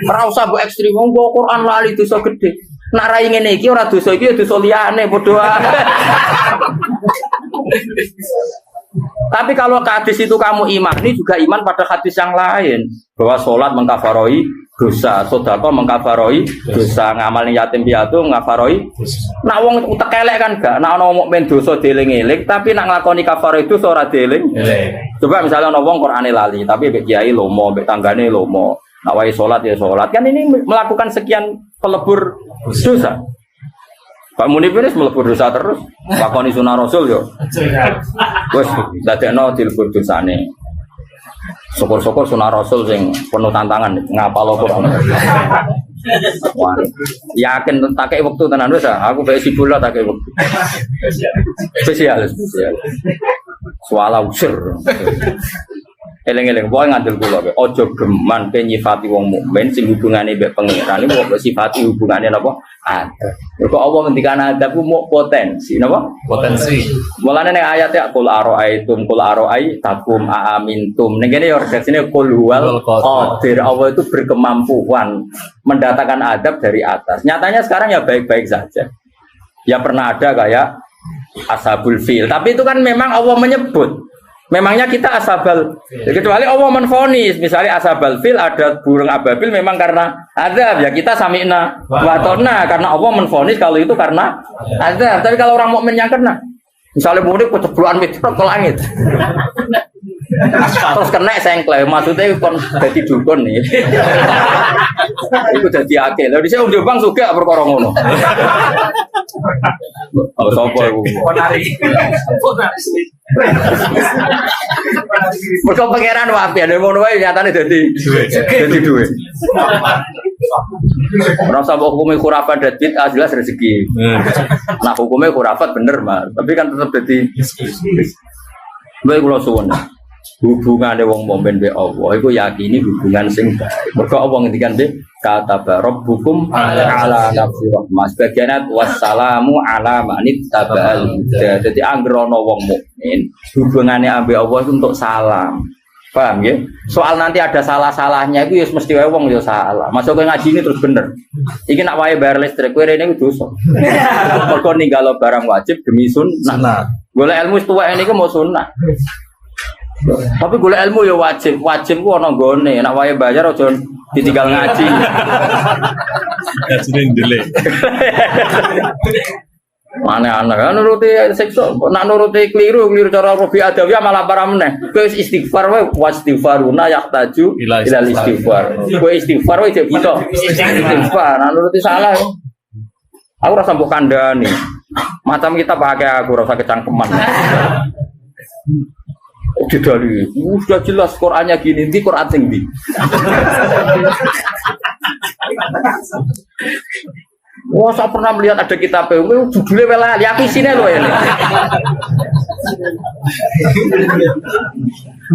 Ora usah mbok ekstrem wong Quran lali dosa gede. Nak rai ngene iki ora dosa iki ya dosa liyane padha. Tapi kalau hadis itu kamu imani juga iman pada hadis yang lain bahwa sholat mengkafaroi dosa, sedekah mengkafaroi dosa, ngamal yatim piatu mengkafaroi. Nak wong utek elek kan gak, nak ana mukmin dosa dieling-eling, tapi nak nglakoni kafaroi dosa ora dieling. Coba misalnya ana wong Qur'ane lali, tapi mbek kiai lomo, mbek tanggane lomo. Nak wae sholat ya sholat. Kan ini melakukan sekian pelebur dosa. Pak Munib ini melebur dosa terus, lakoni sunah Rasul yo. Wes dadekno dilebur dosane. Syukur-syukur sunah Rasul sing penuh tantangan ngapal Quran. Wah, yakin tak kei wektu tenan wis aku bae sibula tak kei wektu. Spesial. Suala usir. Eleng-eleng pokoke ngandel kula kowe aja geman pe nyifati wong mukmin sing hubungane mbek pangeran iku kok sifati hubungane napa ada. Kok Allah ngendikan ada ku mau potensi napa? Potensi. Mulane ning ayat ya qul araaitum qul araaitum aamintum. Ning kene ya redaksine qul huwal qadir. Allah itu berkemampuan mendatangkan adab dari atas. Nyatanya sekarang ya baik-baik saja. Ya pernah ada kayak ashabul fil, tapi itu kan memang Allah menyebut. Memangnya kita asabal, kecuali Allah menfonis, misalnya asabal fil ada burung ababil memang karena azab ya kita sami'na watona karena Allah menfonis kalau itu karena azab. Tapi kalau orang mukmin yang kena, misalnya murid keceblokan meteor ke langit, terus kena sengklek, maksudnya kon jadi dukun nih, itu jadi akil. Lalu saya Jombang juga perkara ngono. Oh, sopo iku? Ponari. Mergo pangeran wae nek ngono wae nyatane dadi duit. Ora usah hukume khurafat dan bid'ah jelas rezeki. Nah hukume khurafat bener, Mas. Tapi kan tetap dadi bae kula suwun. Hubungane wong mukmin be Allah iku yakini hubungan sing baik. Mergo Allah ngendikan be kata rabbukum ala nafsi rahmah. Sebagian wassalamu ala manit tabal. Jadi anggere ana wong mukmin hubungane ambek Allah itu untuk salam. Paham ya? Soal nanti ada salah-salahnya itu ya mesti wae wong ya salah. Masuk ke ngaji ini terus bener. Iki nak wae bayar listrik kowe rene iku dosa. Mergo ninggalo barang wajib demi sunnah. Golek ilmu tuwek niku mau sunnah. Tapi golek ilmu ya wajib ku ana nggone, nek wae bayar aja ditinggal ngaji. Ngajine ndelek. Aneh-aneh kan nuruti siksa, nek nuruti keliru cara Robi Adawiyah malah parah meneh. Kowe istighfar wae wastighfaruna yahtaju ila istighfar. Kowe istighfar wae jek bisa istighfar, nek nuruti salah. Aku rasa mbok kandhani. Macam kita pakai aku rasa kecangkeman. Didali, sudah jelas Qurannya gini, nanti Quran sing ndi. Wah, saya pernah melihat ada kitab judulnya welali, aku isinya loh ini.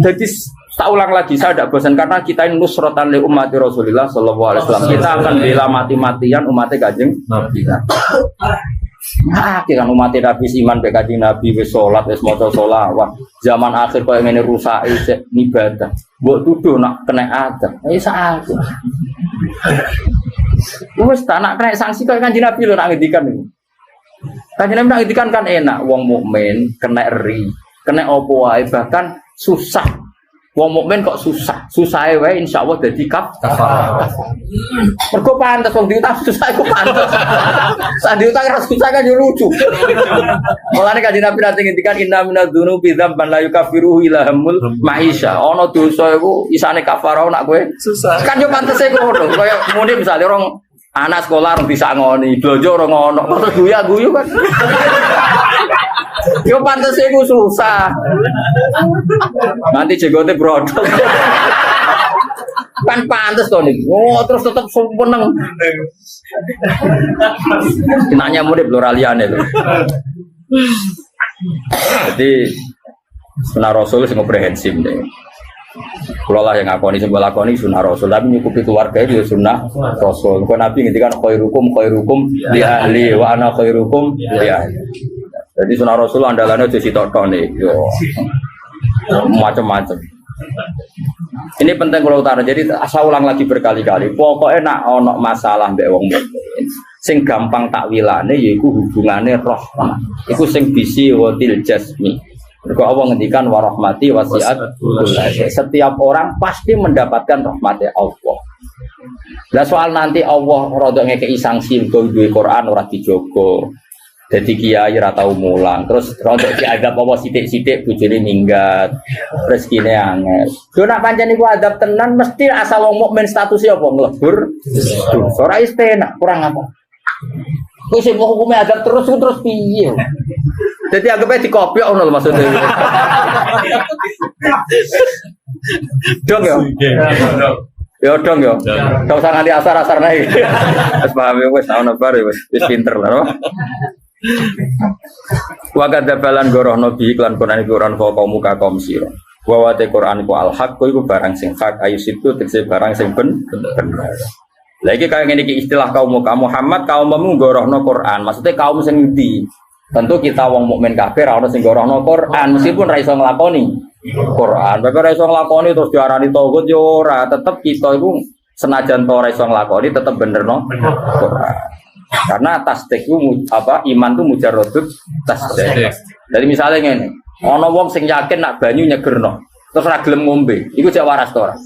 Jadi tak ulang lagi, saya tidak bosan karena kita ini nusrotan li ummati Rasulullah sallallahu alaihi wasallam. Kita akan bela mati-matian umatnya Kanjeng Nabi. Nah, kan umat Nabi iman be Kanjeng Nabi wis salat wis maca selawat. Zaman akhir koyo ngene rusak ibadah. Mbok tuduh nak kena adab. Wis sakit. Wis tak nak kena sanksi koyo Kanjeng Nabi lho nak ngendikan niku. Kanjeng Nabi nak ngendikan kan enak wong mukmin kena ri, kena apa wae bahkan susah Wong mukmin kok susah, susah wae insyaallah dadi kafar. Mergo pantes wong diutang susah iku pantes. Sak diutang ra susah kan yo lucu. Mulane kanjeng Nabi nate ngendikan inna minadz-dzunubi dzamban la yukaffiruhu ila hamul maisha. Ana dosa iku isane kafarah nak kowe susah. Kan yo pantese ngono. Kaya muni misale orang anak sekolah orang bisa ngoni, blojo orang ngono, terus guyu kan. Yo pantes iku susah. Nanti jenggote brodol. Kan pantes to nih. Oh, terus tetep seneng. Kenanya murid pluraliane lho. Jadi sunnah Rasul sing komprehensif nih. Kalau lah yang ngakoni sebuah lakoni sunnah Rasul, tapi nyukupi keluarga itu sunnah Rasul. Kalau Nabi ngintikan khairukum li ahli wa ana khairukum li ahli. Jadi sunnah Rasul andalannya jadi tok-tok nih, macam-macam. Ini penting kalau utara. Jadi saya ulang lagi berkali-kali. Pokoknya nak ono masalah mbek wong mukmin, sing gampang takwilane yaiku hubungane rahmah. Iku sing bisi watil jasmi. Mergo Allah ngendikan warahmati wasiat. Setiap orang pasti mendapatkan rahmatnya Allah. Lah soal nanti Allah rodok ngekeki sanksi mergo duwe Quran ora dijogo. Dadi kiai ora tau mulang, terus rodok diadab apa sithik-sithik bojone minggat. Rezekine angel. Yo nak pancen iku adab tenan mesti asal wong mukmin statusnya apa nglebur. Ora istenak, kurang apa. Wis hukume adab terus piye? Jadi anggapnya dikopiok ngono lho maksudnya. Dong ya. Ya dong ya. Kau usah nganti asar-asar naik. Wis paham ya wis ana bar wis pinter lho. Wa kadzabalan gorohno bi iklan Quran Quran kaum muka kaum sira. Wa wa te Quran ku al-haq iku barang sing hak ayu situ tegese barang sing bener. Lagi kaya ngene iki istilah kaum Muhammad kaummu gorohno Quran. Maksudnya kaum sing ndi? Tentu kita wong mukmin kafir ora ono sing gorohno Quran meskipun ra iso nglakoni Quran. Bapak ra iso nglakoni terus diarani tauhid yo ora, tetep kita iku senajan to ora iso nglakoni tetep benerno Quran. Karena tasdik itu apa iman itu mujarradut tasdik. Jadi misalnya ngene, ana wong sing yakin nak banyu nyegerno, terus ora gelem ngombe, iku cek waras to ora?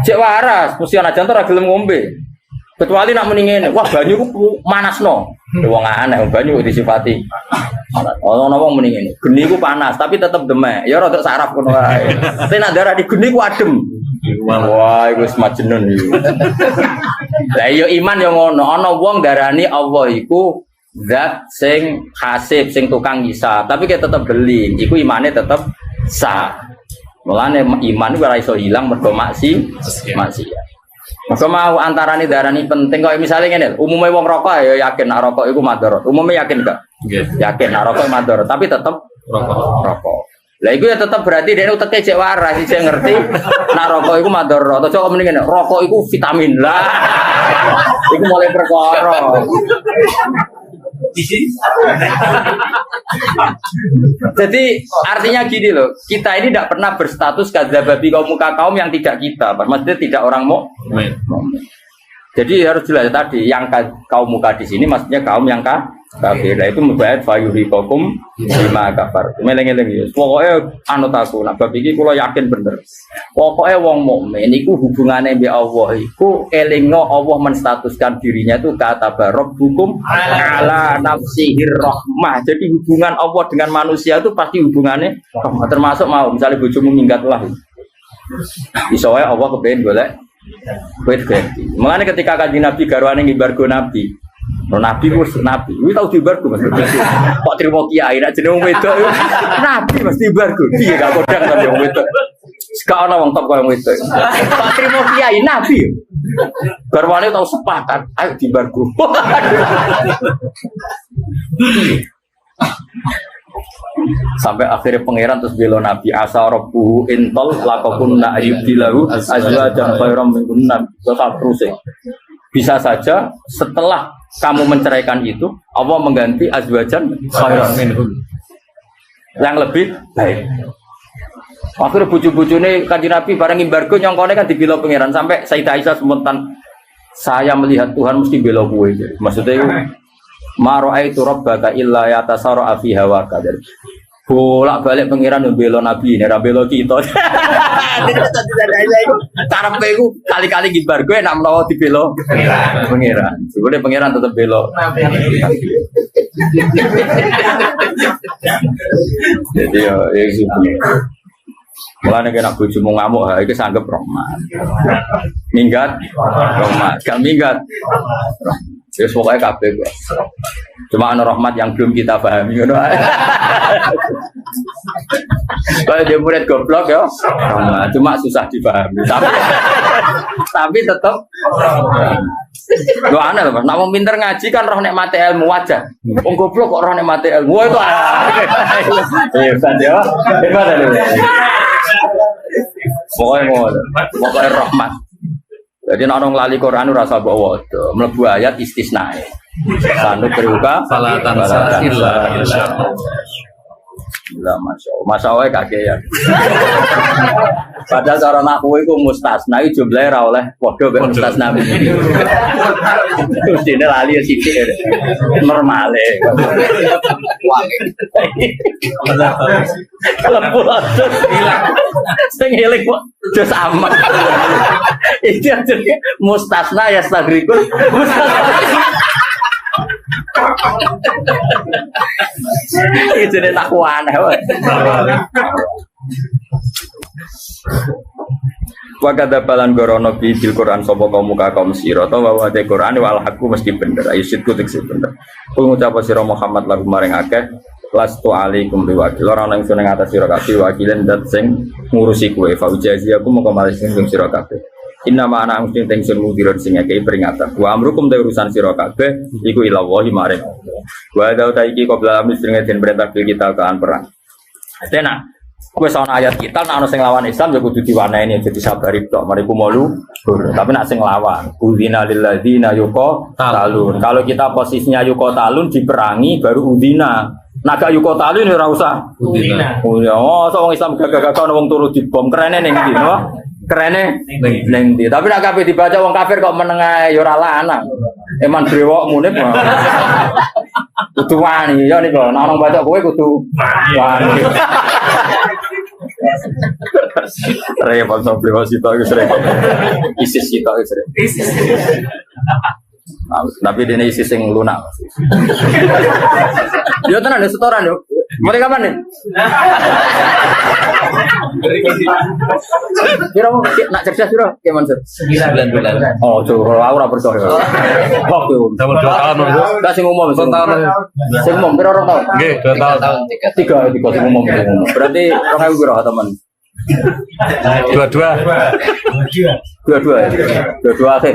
Cek waras, mesti ana jantung ora gelem ngombe. Kecuali nak muni ngene, wah banyu ku manasno. Wong aneh banyu disifati. Ana wong muni ngene, geni ku panas tapi tetep demek. Ya rada saraf ngono wae. Tapi nak darah di geni ku adem. Wah, iku wis majnun iki. Lah iya iman yo ngono, ana wong darani Allah iku zat sing hasib, sing tukang hisab, tapi kita tetep beli, iku imane tetep sah. Mulane iman ora iso ilang mergo maksiat. Maka mau antarane darani penting kok misalnya ngene, umumnya wong rokok ya yakin nak rokok iku madharat. Umumnya yakin enggak? Yakin nak rokok madharat, tapi tetep rokok. Lah iku ya tetep berarti dhekne uteke cek waras, sing ngerti nak rokok iku madharat. Aja kok mending ngene, rokok iku vitamin lah. Iku mulai perkara. Jadi artinya gini loh, kita ini tidak pernah berstatus kadzababi kaum muka kaum yang tidak kita, maksudnya tidak orang mukmin. Jadi harus jelas tadi yang kaum muka di sini maksudnya kaum yang kafir. Nah itu mubayat fayuhikokum bima kafar. Meleng-eleng ya. Pokoknya anut aku, nak bab iki kula yakin bener. Pokoknya wong mukmin iku hubungane mbek Allah iku elingno Allah menstatuskan dirinya itu kata barok hukum ala nafsihir rahmah. Jadi hubungan Allah dengan manusia itu pasti hubungannya rahmah. Termasuk mau misalnya bojomu minggat lah. Iso wae Allah kepengin golek wit ganti. Mulane ketika kanjeng Nabi garwane ngimbargo Nabi. Nabi wis nabi. Kuwi tau dibargo Mas. Kok trimo kiai nek jeneng wedok nabi mesti dibargo. Piye gak kodang kan wong wedok. Sekak ana wong top koyo wedok. Kok trimo kiai nabi. Garwane tau sepakat, ayo dibargo. Sampai akhirnya pangeran terus bela Nabi asa rabbuhu intol lakokunna ayyudilahu azwajan khairam minkunna terus bisa saja setelah kamu menceraikan itu Allah mengganti azwajan khairam minhun yang lebih baik. Akhirnya bucu-bucune kanjeng Nabi bareng ngimbargo nyongkone kan dibela pangeran sampai Sayyidah Aisyah spontan saya melihat Tuhan mesti bela kowe. Maksudnya ma ra'aitu rabbaka illa yatasarra fi hawaka. Bolak-balik pangeran yo bela nabi, nek ra bela kita. Karepe iku kali-kali gibar gue nak menawa dibelo pangeran. Sebenarnya pangeran tetep belo. Jadi ya itu. Mulane kena bojomu ngamuk ha iki sanggep rahmat. Minggat rahmat, gak minggat. Wis pokoke kabeh kok. Cuma ana rahmat yang belum kita pahami ngono ae. Kalau dia murid goblok ya, cuma susah dipahami. Tapi tetap lo aneh loh, nak mau pinter ngaji kan roh nikmati ilmu wajah. Wong goblok kok roh nikmati ilmu itu. Hebat ya, hebat ya. Pokoknya rahmat. Jadi orang lali Quran rasa bawa itu melebu ayat istisna. Sanu beruka salatan illa Masya Allah kakean. Padahal cara naku itu mustasna itu jumlahnya ra oleh podo mek mustasna. Terus dene lali sithik normal e. Kalau pulang hilang. Sing eling kok jos aman. Itu jadi mustasna ya stagrikul. Itu dia takwa aneh. Wakada balan gorono bil Quran sopo kaum muka kaum siro atau bahwa de Quran wal hakku mesti bener. Ayo sitku teksi bener. Kul ngucap siro Muhammad lagu maring akeh. Lastu alaikum biwakil. Orang yang seneng atas siro kabeh wakilan dat sing ngurusi kue. Faujazi aku mau kembali sing siro kabeh. Inna ma'ana angustin tengsun mudirun sing ngekei peringatan. Wa amrukum te urusan sira kabeh iku ila wahi maring. Wa dauta iki qabla amis ngeden perintah kita kean perang. Dena wis ana ayat kita nek ana sing lawan Islam ya kudu diwaneni jadi sabari tok mariku molu. Tapi nek sing lawan udina lil ladzina yuqatalun. Kalau kita posisinya yuqatalun diperangi baru udina. Naga yuqatalun ora usah udina. Oh, wong Islam gagah-gagah ana wong turu dibom kerene ning ndi no? Kerene ning ndi. Tapi nek kabeh dibaca wong kafir kok menengae ya ora lanang. Eman brewokmu nek. Kudu wani ya niku. Nek orang baca kowe kudu wani. Repot so brewok sitok wis repot. Isis sitok wis repot. Isis. Tapi dene isis sing lunak. Yo tenan setoran yo. Mulai kapan nih? Kira mau nak cerdas kira gimana sih? 9 bulan. Oh, coba aku ora percaya. Waktu. Tahun 2 tahun. Enggak sing umum, sing tahun. Sing umum kira orang tahun. Nggih, 2 tahun. 3 sing umum. Berarti 2000 kira teman. Dua-dua akhir.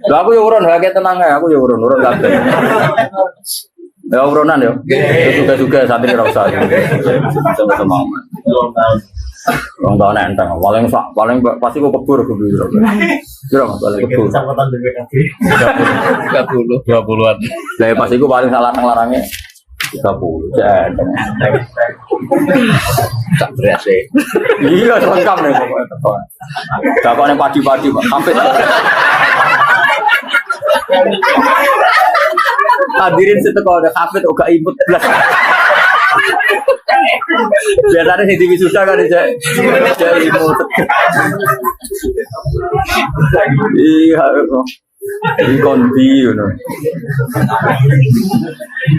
Lah aku yo urun hake tenang ae, aku yo urun kabeh. Ya urunan yo. Juga santri ora usah. Sama-sama. Wong tahun enteng, paling pasti kok kebur. Kira Mas paling kebur. Camatan BPKB. 20-an. Lah pas iku paling salah larangnya 30 jangan tak berasa iya lengkap nih pokoknya dakoknya padi-padi Pak sampai hadirin seteko ada kafe uga imut belas biasanya sih TV susah kan aja imut iya kondi you know.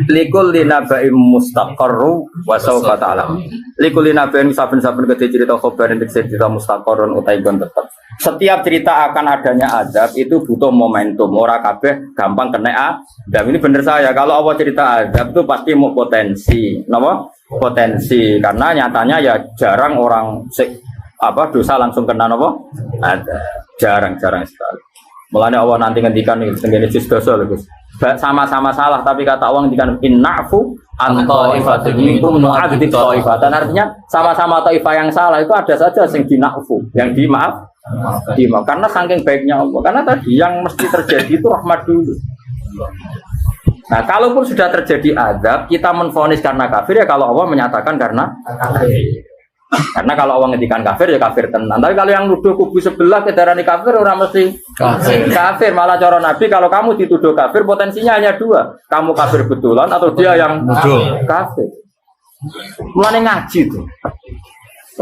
Likul linabaim mustaqarru wa sawfa ta'lam. Likul linabaim saben-saben gede cerita khabar nek cerita mustaqarrun utai kon tetep. Setiap cerita akan adanya azab itu butuh momentum. Ora kabeh gampang kena azab. Ini bener saya. Kalau Allah cerita azab itu pasti mau potensi. Napa? Potensi karena nyatanya ya jarang orang dosa langsung kena napa? Ada. Jarang sekali. Mulanya Allah nanti ngendikan nih tenggene juz dosa lho Gus. Sama-sama salah tapi kata Allah ngendikan innafu an taifatin minkum nu'adzib taifatan. Artinya sama-sama taifah yang salah itu ada saja yang dinafu, yang dimaaf. Karena saking baiknya Allah. Karena tadi yang mesti terjadi itu rahmat dulu. Nah, kalaupun sudah terjadi azab, kita menvonis karena kafir ya kalau Allah menyatakan karena kafir. Karena kalau Allah ngendikan kafir ya kafir tenan. Tapi kalau yang nuduh kubu sebelah kedarani kafir orang mesti kafir. Malah cara Nabi kalau kamu dituduh kafir potensinya hanya 2. Kamu kafir betulan atau dia yang nuduh kafir. Mulane ngaji tuh.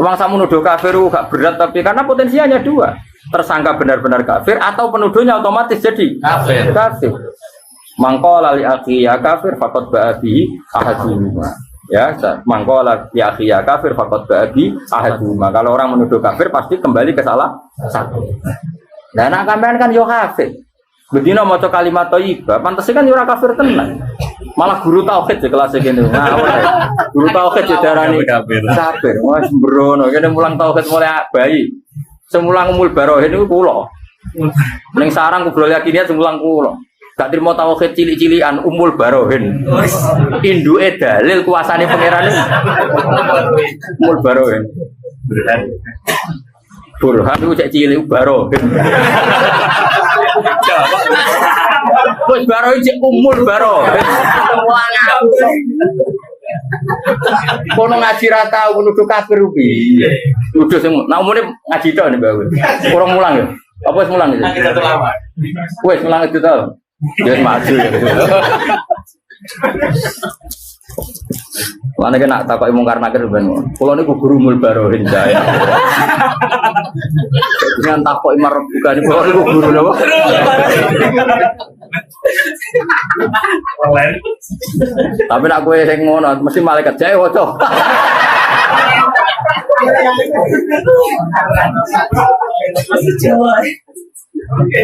Uang samu nuduh kafir gak berat tapi karena potensinya dua. Tersangka benar-benar kafir atau penuduhnya otomatis jadi kafir. Mangqala li akhi ya kafir faqad ba'abi ahaduma. Ya, mangqala li akhi ya kafir faqad ba'abi ahaduma. Kalau orang menuduh kafir pasti kembali ke salah satu. Nah, anak sampean kan yo kafir. Bedino maca kalimat thayyibah, pantese kan yo ora kafir tenan. Malah guru tauhid di kelas kene. Guru tauhid didarani kafir. Wah sembrono, kene mulang tauhid mulai bayi. Semulang umul barohin niku kula. Ning sarang kubrol yakiniyat semulang kula. Gak trimo tauhid cilik-cilikan umul barohin. Induke dalil kuasane pangeran umul barohin. Burhan itu cek cilik barohin. Wis barohin cek umul barohin. Kono ngaji ra tau nuduh kafir piye. Nuduh sing nak umune ngaji tok nek bae. Kurang mulang ya. Apa wis mulang iki? Kita lama. Wis mulang itu tau. Ya maju ya. Lane kena takoki mungkar nakir ben. Kula niku guru mul barohin saya. Dengan takoki marep bukan kula niku guru napa? Tapi nak kowe sing ngono mesti malaikat jae waca.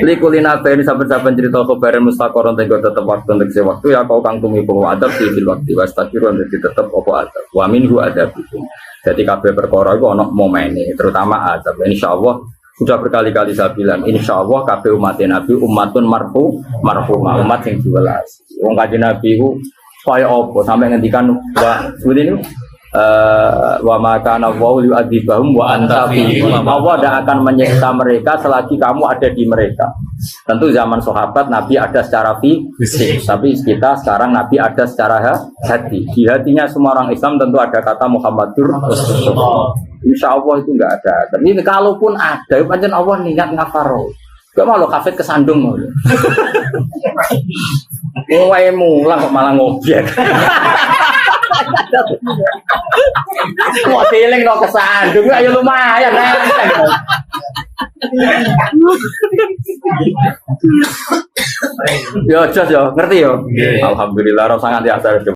Likulina ini saben-saben cerita kabaran mustaqoron tenggo tetep waktu untuk waktu ya kau kang tumi bahwa adab di waktu wastakiron jadi tetep apa adab wa minhu adab itu. Jadi kabeh perkara iku ana momene terutama adab. Insyaallah sudah berkali-kali saya bilang insyaallah kabeh umat Nabi umatun marhumah umat yang diwelas. Wong kanjeng Nabi ku kaya apa sampai ngendikan wa ini wa makana wa yu'adzibahum wa anta fihim. Allah tidak akan menyiksa mereka selagi kamu ada di mereka. Tentu zaman sahabat Nabi ada secara fisik, tapi kita sekarang Nabi ada secara hati. Di hatinya semua orang Islam tentu ada kata Muhammadur Rasulullah. Insya Allah itu enggak ada. Tapi kalaupun ada, pancen Allah niat ngafaro. Gak malu kafir kesandung mau. Wae mulang kok malah ngobyek. Mau feeling no kesandung, ayo lumayan yo jos yo, ngerti yo. Alhamdulillah, sangat biasa.